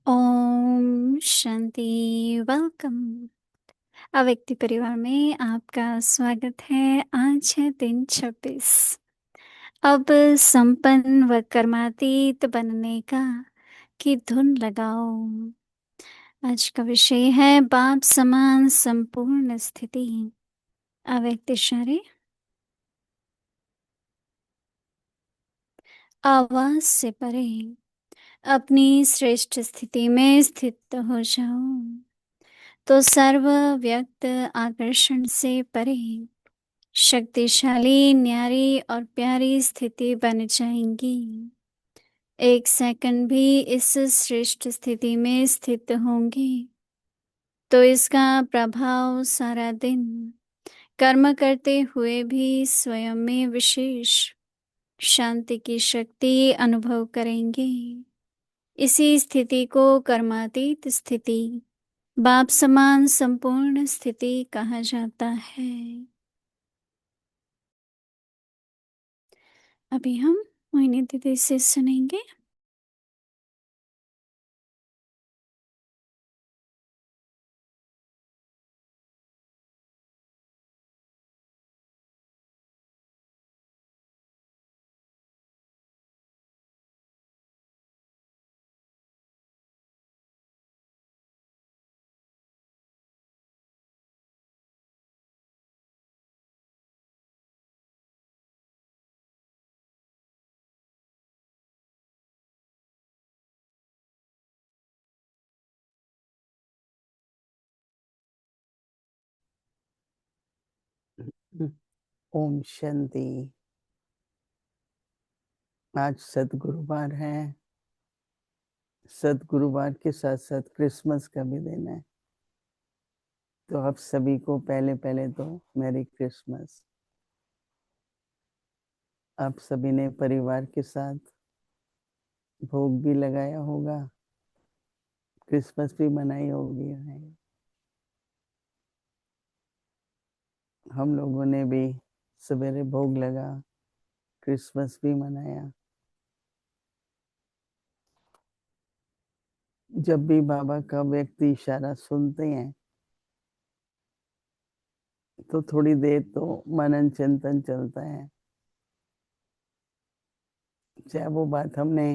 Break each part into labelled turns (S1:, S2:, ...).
S1: Om Shanti. Welcome. अव्यक्ति परिवार में आपका स्वागत है। आज है दिन 26। अब संपन्न व कर्मातीत बनने का की धुन लगाओ। आज का विषय है बाप समान संपूर्ण स्थिति। अव्यक्त इशारे आवाज से परे अपनी श्रेष्ठ स्थिति में स्थित हो जाओ तो सर्व व्यक्त आकर्षण से परे शक्तिशाली, न्यारी और प्यारी स्थिति बन जाएंगी। एक सेकंड भी इस श्रेष्ठ स्थिति में स्थित होंगे तो इसका प्रभाव सारा दिन कर्म करते हुए भी स्वयं में विशेष शांति की शक्ति अनुभव करेंगे। इसी स्थिति को कर्मातीत स्थिति, बाप समान संपूर्ण स्थिति कहा जाता है। अभी हम मोहिनी दीदी से सुनेंगे।
S2: ओम शांति। आज सदगुरुवार है। सदगुरुवार के साथ साथ क्रिसमस का भी दिन है, तो आप सभी को पहले पहले तो मैरी क्रिसमस। आप सभी ने परिवार के साथ भोग भी लगाया होगा, क्रिसमस भी मनाई होगी है। हम लोगों ने भी सवेरे भोग लगा, क्रिसमस भी मनाया। जब भी बाबा का व्यक्ति इशारा सुनते हैं तो थोड़ी देर तो मनन चिंतन चलता है। चाहे वो बात हमने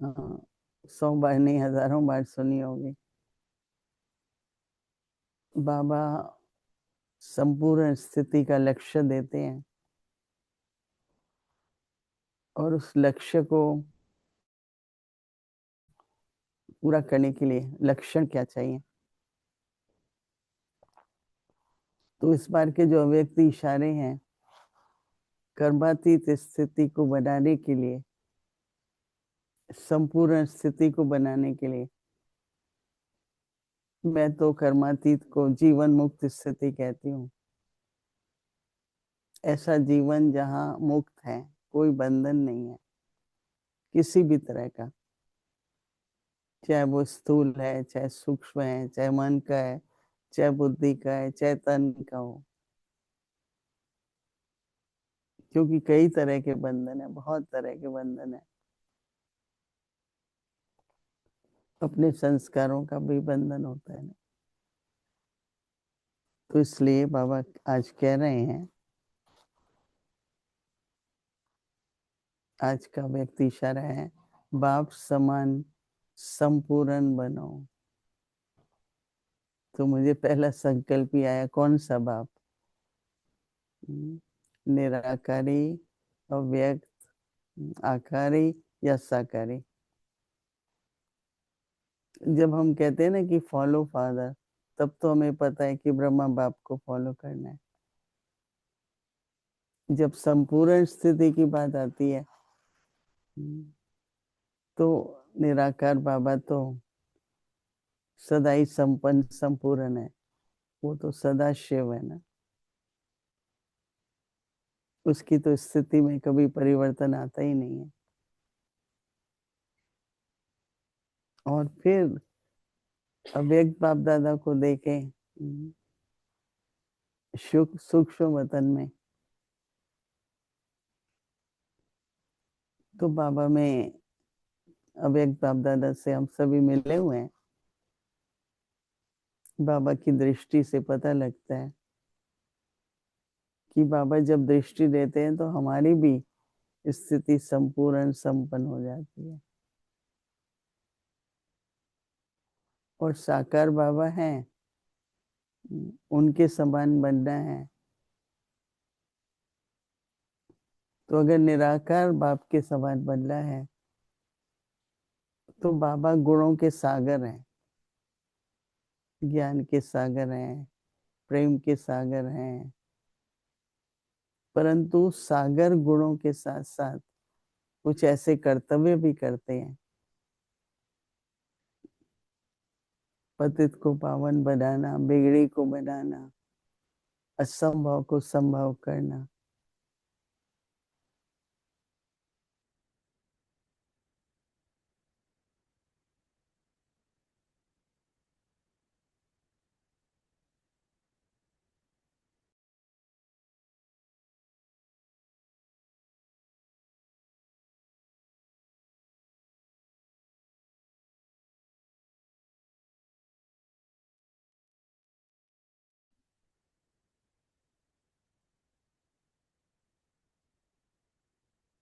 S2: 100 बार नहीं, हजारों बार सुनी होगी। बाबा संपूर्ण स्थिति का लक्ष्य देते हैं और उस लक्ष्य को पूरा करने के लिए लक्षण क्या चाहिए। तो इस बार के जो अव्यक्त इशारे हैं, कर्मातीत स्थिति को बनाने के लिए, संपूर्ण स्थिति को बनाने के लिए, मैं तो कर्मातीत को जीवन मुक्त स्थिति कहती हूँ। ऐसा जीवन जहाँ मुक्त है, कोई बंधन नहीं है किसी भी तरह का, चाहे वो स्थूल है, चाहे सूक्ष्म है, चाहे मन का है, चाहे बुद्धि का है, चाहे तन का हो। क्योंकि कई तरह के बंधन है, बहुत तरह के बंधन है। अपने संस्कारों का भी बंधन होता है ना। तो इसलिए बाबा आज कह रहे हैं, आज का व्यक्ति इशारा है, बाप समान संपूर्ण बनो। तो मुझे पहला संकल्प ही आया, कौन सा बाप? निराकारी, अव्यक्त, आकारी या साकारी। जब हम कहते हैं ना कि फॉलो फादर, तब तो हमें पता है कि ब्रह्मा बाप को फॉलो करना है। जब संपूर्ण स्थिति की बात आती है तो निराकार बाबा तो सदा ही संपन्न संपूर्ण है। वो तो सदा शिव है ना, उसकी तो स्थिति में कभी परिवर्तन आता ही नहीं है। और फिर अव्यक्त बाप दादा को देखें सूक्ष्म वतन में, तो बाबा में अव्यक्त बाप दादा से हम सभी मिले हुए हैं। बाबा की दृष्टि से पता लगता है कि बाबा जब दृष्टि देते हैं तो हमारी भी स्थिति संपूर्ण संपन्न हो जाती है। और साकार बाबा हैं, उनके समान बनना है। तो अगर निराकार बाप के समान बनना है तो बाबा गुणों के सागर हैं, ज्ञान के सागर हैं, प्रेम के सागर हैं। परंतु सागर गुणों के साथ साथ कुछ ऐसे कर्तव्य भी करते हैं, पतित को पावन बनाना, बिगड़ी को बनाना, असंभव को संभव करना।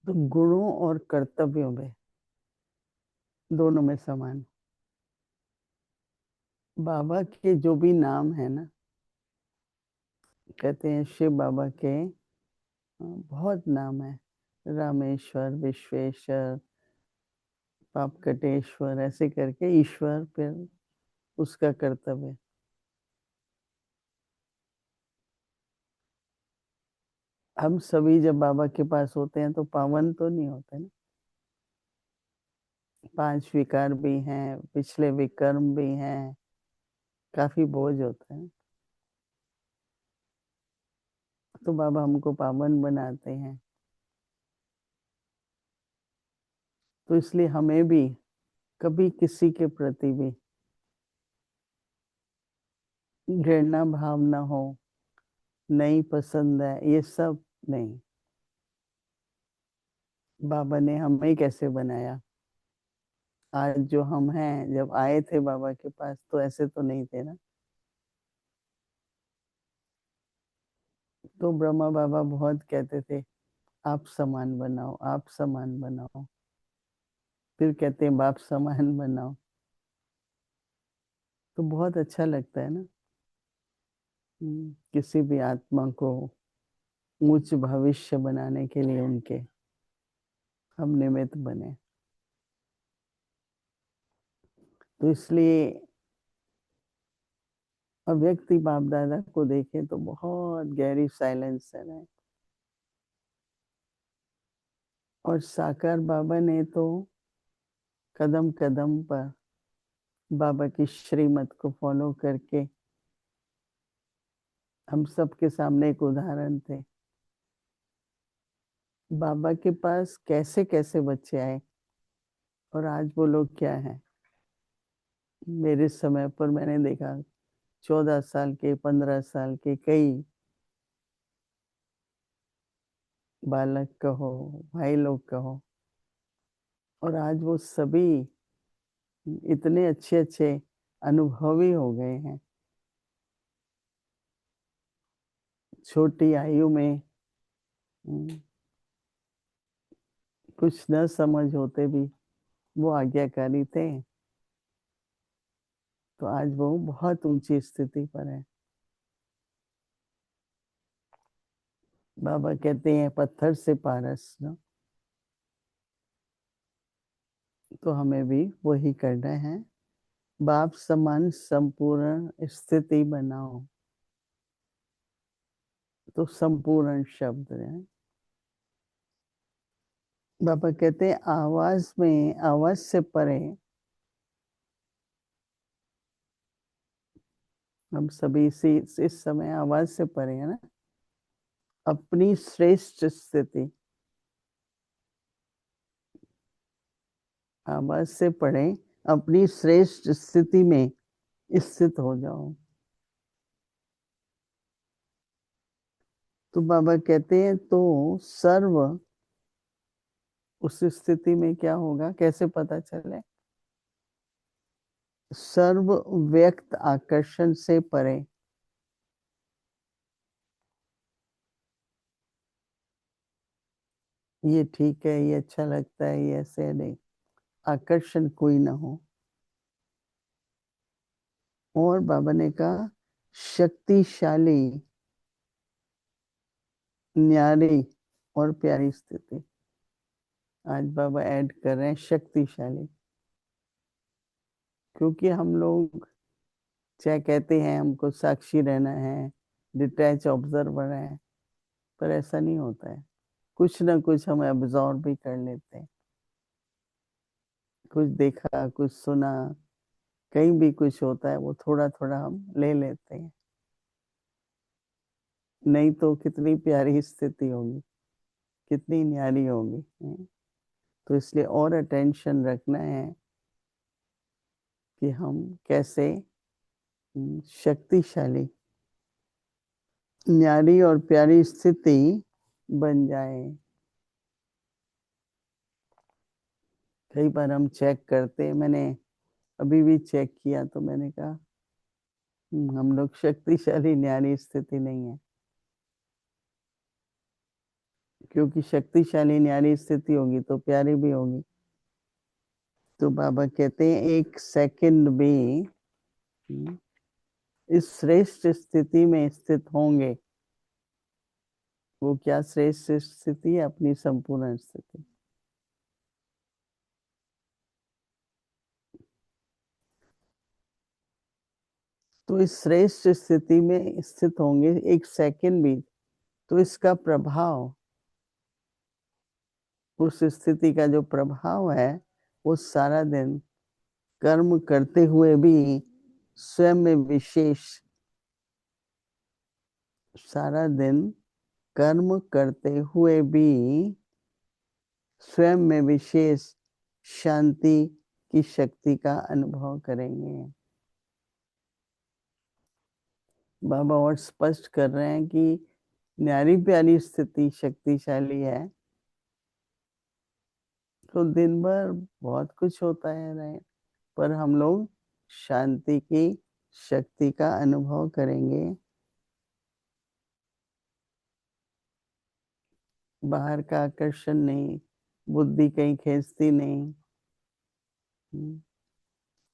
S2: तो गुणों और कर्तव्यों में दोनों में समान। बाबा के जो भी नाम है ना, कहते हैं शिव बाबा के बहुत नाम है, रामेश्वर, विश्वेश्वर, पापकटेश्वर, ऐसे करके ईश्वर फिर उसका कर्तव्य। हम सभी जब बाबा के पास होते हैं तो पावन तो नहीं होते ना, 5 विकार भी हैं, पिछले विकर्म भी हैं, काफी बोझ होता है। तो बाबा हमको पावन बनाते हैं। तो इसलिए हमें भी कभी किसी के प्रति भी घृणा भाव ना हो, नहीं पसंद है, ये सब नहीं। बाबा ने हमें कैसे बनाया, आज जो हम हैं, जब आए थे बाबा के पास तो ऐसे तो नहीं थे ना। तो ब्रह्मा बाबा बहुत कहते थे आप समान बनाओ, आप समान बनाओ। फिर कहते हैं बाप समान बनाओ। तो बहुत अच्छा लगता है ना। किसी भी आत्मा को उच्च भविष्य बनाने के लिए उनके हम निमित्त बने। तो इसलिए अव्यक्ति बाप दादा को देखें तो बहुत गहरी साइलेंस है। और साकार बाबा ने तो कदम कदम पर बाबा की श्रीमत को फॉलो करके हम सबके सामने एक उदाहरण थे। बाबा के पास कैसे कैसे बच्चे आए और आज वो लोग क्या हैं। मेरे समय पर मैंने देखा 14 साल के, 15 साल के कई बालक कहो, भाई लोग कहो, और आज वो सभी इतने अच्छे अच्छे अनुभवी हो गए हैं। छोटी आयु में कुछ न समझ होते भी वो आज्ञाकारी थे। तो आज वो बहुत ऊंची स्थिति पर है। बाबा कहते हैं पत्थर से पारस ना, तो हमें भी वही करना है। बाप समान संपूर्ण स्थिति बनाओ। तो संपूर्ण शब्द है। बाबा कहते हैं आवाज में, आवाज से परे। हम सभी इस समय आवाज से परे है ना। अपनी श्रेष्ठ स्थिति, आवाज से परे अपनी श्रेष्ठ स्थिति में स्थित हो जाओ। तो बाबा कहते हैं तो सर्व उस स्थिति में क्या होगा, कैसे पता चले? सर्व व्यक्त आकर्षण से परे। ये ठीक है, ये अच्छा लगता है, ये ऐसे नहीं, आकर्षण कोई ना हो। और बाबा ने कहा शक्तिशाली, न्यारी और प्यारी स्थिति। आज बाबा ऐड कर रहे हैं शक्तिशाली, क्योंकि हम लोग चाहे कहते हैं हमको साक्षी रहना है, डिटैच ऑब्जर्वर है, पर ऐसा नहीं होता है। कुछ ना कुछ हम एब्जॉर्ब भी कर लेते हैं। कुछ देखा, कुछ सुना, कहीं भी कुछ होता है वो थोड़ा थोड़ा हम ले लेते हैं। नहीं तो कितनी प्यारी स्थिति होगी, कितनी न्यारी होगी, हैं? तो इसलिए और अटेंशन रखना है कि हम कैसे शक्तिशाली, न्यारी और प्यारी स्थिति बन जाए। कई बार हम चेक करते हैं, मैंने अभी भी चेक किया तो मैंने कहा हम लोग शक्तिशाली न्यारी स्थिति नहीं है। क्योंकि शक्तिशाली न्यारी स्थिति होगी तो प्यारी भी होगी। तो बाबा कहते हैं एक सेकंड भी इस श्रेष्ठ स्थिति में स्थित होंगे। वो क्या श्रेष्ठ स्थिति है? अपनी संपूर्ण स्थिति। तो इस श्रेष्ठ स्थिति में स्थित होंगे एक सेकंड भी, तो इसका प्रभाव, उस स्थिति का जो प्रभाव है, वो सारा दिन कर्म करते हुए भी स्वयं में विशेष, सारा दिन कर्म करते हुए भी स्वयं में विशेष शांति की शक्ति का अनुभव करेंगे। बाबा और स्पष्ट कर रहे हैं कि न्यारी प्यारी स्थिति शक्तिशाली है तो दिन भर बहुत कुछ होता है रहे, पर हम लोग शांति की शक्ति का अनुभव करेंगे। बाहर का आकर्षण नहीं, बुद्धि कहीं खींचती नहीं।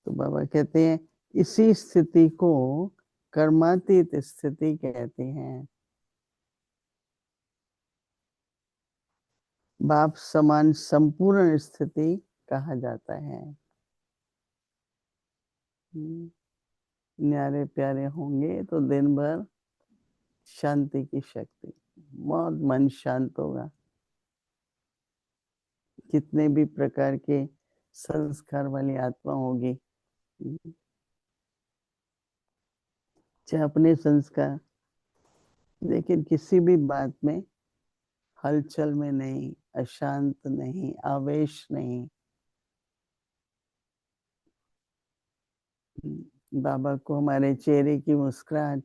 S2: तो बाबा कहते हैं इसी स्थिति को कर्मातीत स्थिति कहते हैं। बाप समान संपूर्ण स्थिति कहा जाता है। न्यारे प्यारे होंगे तो दिन भर शांति की शक्ति, बहुत मन शांत होगा। कितने भी प्रकार के संस्कार वाली आत्मा होगी, चाहे अपने संस्कार, लेकिन किसी भी बात में हलचल में नहीं, अशांत नहीं, आवेश नहीं। बाबा को हमारे चेहरे की मुस्कुराहट,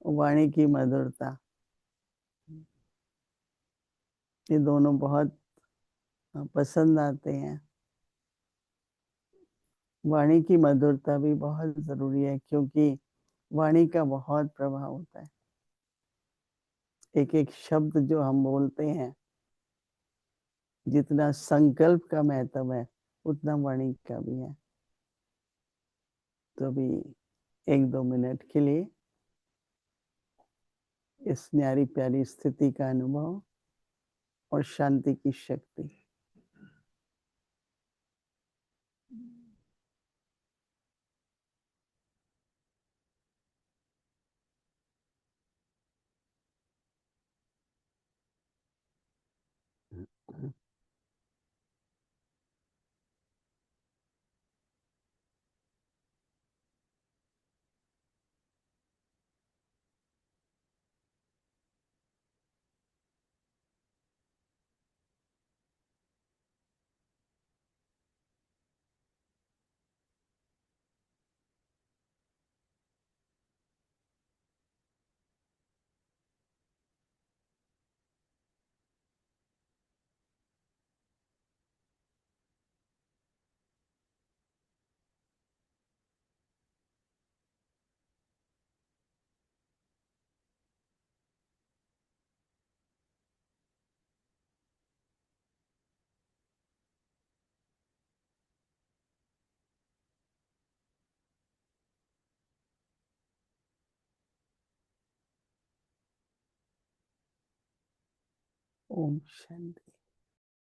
S2: वाणी की मधुरता, ये दोनों बहुत पसंद आते हैं। वाणी की मधुरता भी बहुत जरूरी है, क्योंकि वाणी का बहुत प्रभाव होता है। एक एक शब्द जो हम बोलते हैं, जितना संकल्प का महत्व है उतना वाणी का भी है। तो अभी एक दो मिनट के लिए इस न्यारी प्यारी स्थिति का अनुभव और शांति की शक्ति। ओम शांति।